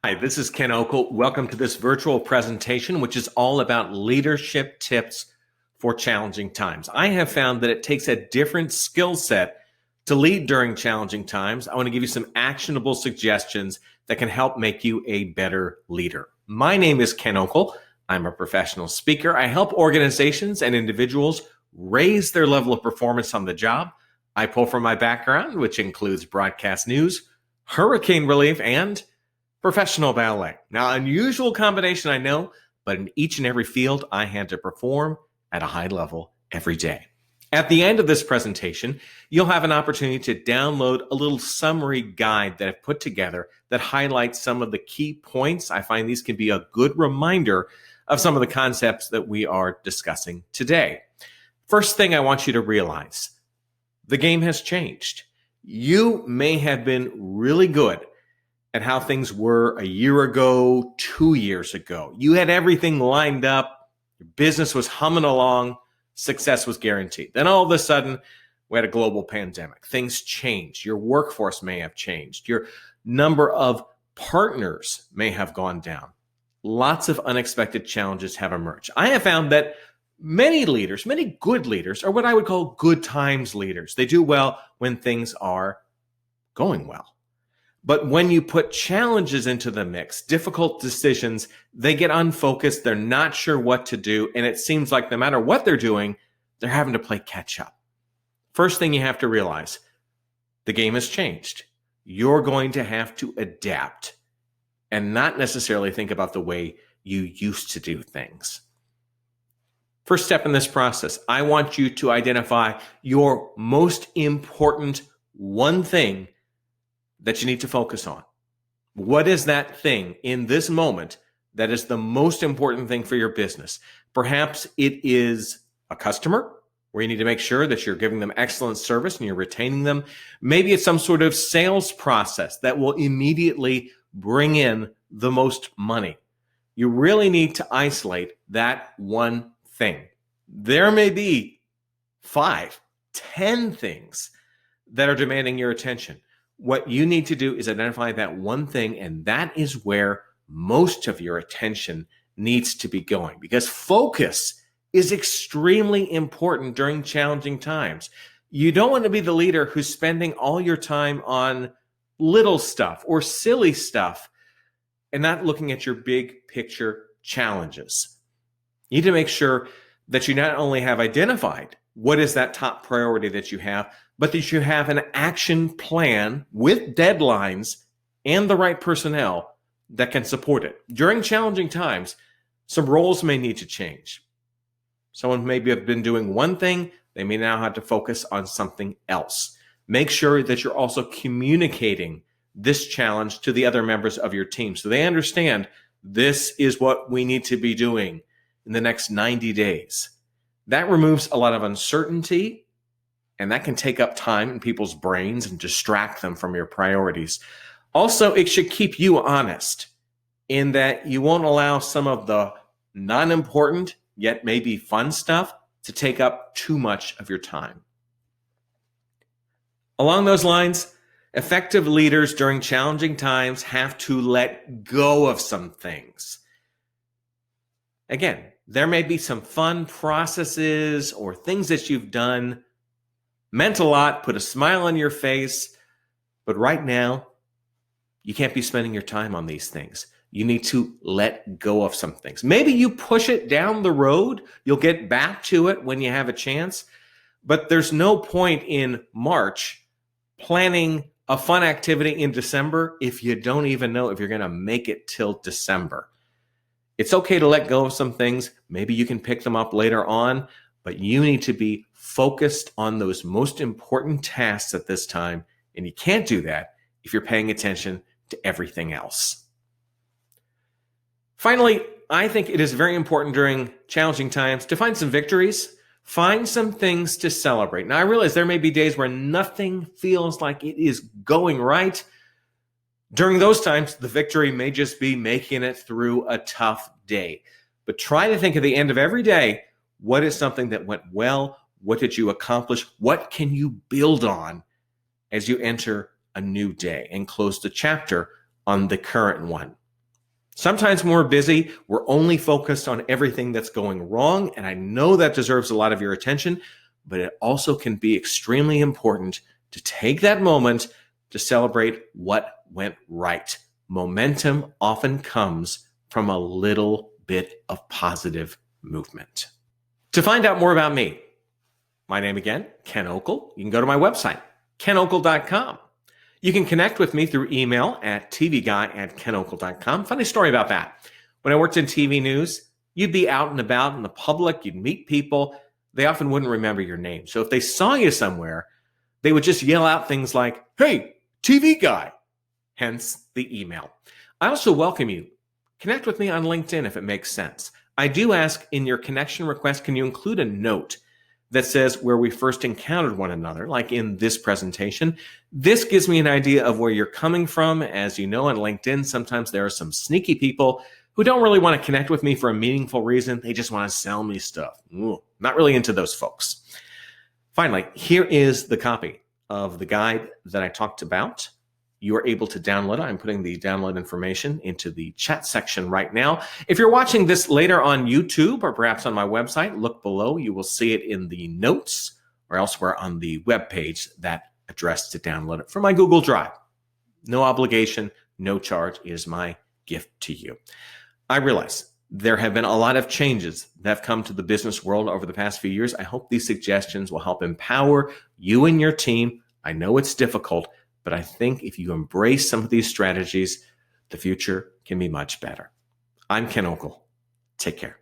Hi, this is Ken Okel. Welcome to this virtual presentation, which is all about leadership tips for challenging times. I have found that it takes a different skill set to lead during challenging times. I want to give you some actionable suggestions that can help make you a better leader. My name is Ken Okel. I'm a professional speaker. I help organizations and individuals raise their level of performance on the job. I pull from my background, which includes broadcast news, hurricane relief, and professional ballet. Now, unusual combination, I know, but in each and every field, I had to perform at a high level every day. At the end of this presentation, you'll have an opportunity to download a little summary guide that I've put together that highlights some of the key points. I find these can be a good reminder of some of the concepts that we are discussing today. First thing I want you to realize, the game has changed. You may have been really good at how things were a year ago, 2 years ago. You had everything lined up. Your business was humming along. Success was guaranteed. Then all of a sudden, we had a global pandemic. Things changed. Your workforce may have changed. Your number of partners may have gone down. Lots of unexpected challenges have emerged. I have found that many leaders, many good leaders, are what I would call good times leaders. They do well when things are going well. But when you put challenges into the mix, difficult decisions, they get unfocused, they're not sure what to do, and it seems like no matter what they're doing, they're having to play catch up. First thing you have to realize, the game has changed. You're going to have to adapt and not necessarily think about the way you used to do things. First step in this process, I want you to identify your most important one thing that you need to focus on. What is that thing in this moment that is the most important thing for your business? Perhaps it is a customer where you need to make sure that you're giving them excellent service and you're retaining them. Maybe it's some sort of sales process that will immediately bring in the most money. You really need to isolate that one thing. There may be 5, 10 things that are demanding your attention. What you need to do is identify that one thing, and that is where most of your attention needs to be going, because focus is extremely important during challenging times. You don't want to be the leader who's spending all your time on little stuff or silly stuff and not looking at your big picture challenges. You need to make sure that you not only have identified what is that top priority that you have, but that you have an action plan with deadlines and the right personnel that can support it. During challenging times, some roles may need to change. Someone maybe have been doing one thing, they may now have to focus on something else. Make sure that you're also communicating this challenge to the other members of your team so they understand this is what we need to be doing in the next 90 days. That removes a lot of uncertainty, and that can take up time in people's brains and distract them from your priorities. Also, it should keep you honest in that you won't allow some of the non-important yet maybe fun stuff to take up too much of your time. Along those lines, effective leaders during challenging times have to let go of some things. Again, there may be some fun processes or things that you've done, meant a lot, put a smile on your face, but right now, you can't be spending your time on these things. You need to let go of some things. Maybe you push it down the road. You'll get back to it when you have a chance, but there's no point in March planning a fun activity in December if you don't even know if you're going to make it till December. It's okay to let go of some things. Maybe you can pick them up later on, but you need to be focused on those most important tasks at this time, and you can't do that if you're paying attention to everything else. Finally, I think it is very important during challenging times to find some victories, find some things to celebrate. Now, I realize there may be days where nothing feels like it is going right. During those times, the victory may just be making it through a tough day. But try to think at the end of every day, what is something that went well? What did you accomplish? What can you build on as you enter a new day and close the chapter on the current one? Sometimes when we're busy, we're only focused on everything that's going wrong, and I know that deserves a lot of your attention, but it also can be extremely important to take that moment to celebrate what went right. Momentum often comes from a little bit of positive movement. To find out more about me, my name again, Ken Okel. You can go to my website, kenokel.com. You can connect with me through email at tvguy@kenokel.com. Funny story about that. When I worked in TV news, you'd be out and about in the public, you'd meet people. They often wouldn't remember your name. So if they saw you somewhere, they would just yell out things like, "Hey, TV guy," hence the email. I also welcome you. Connect with me on LinkedIn if it makes sense. I do ask in your connection request, can you include a note that says where we first encountered one another, like in this presentation? This gives me an idea of where you're coming from. As you know, on LinkedIn, sometimes there are some sneaky people who don't really want to connect with me for a meaningful reason. They just want to sell me stuff. Not really into those folks. Finally, here is the copy of the guide that I talked about. You are able to download it. I'm putting the download information into the chat section right now. If you're watching this later on YouTube or perhaps on my website, look below. You will see it in the notes or elsewhere on the webpage that address to download it from my Google Drive. No obligation, no charge is my gift to you. I realize there have been a lot of changes that have come to the business world over the past few years. I hope these suggestions will help empower you and your team. I know it's difficult, but I think if you embrace some of these strategies, the future can be much better. I'm Ken Okel. Take care.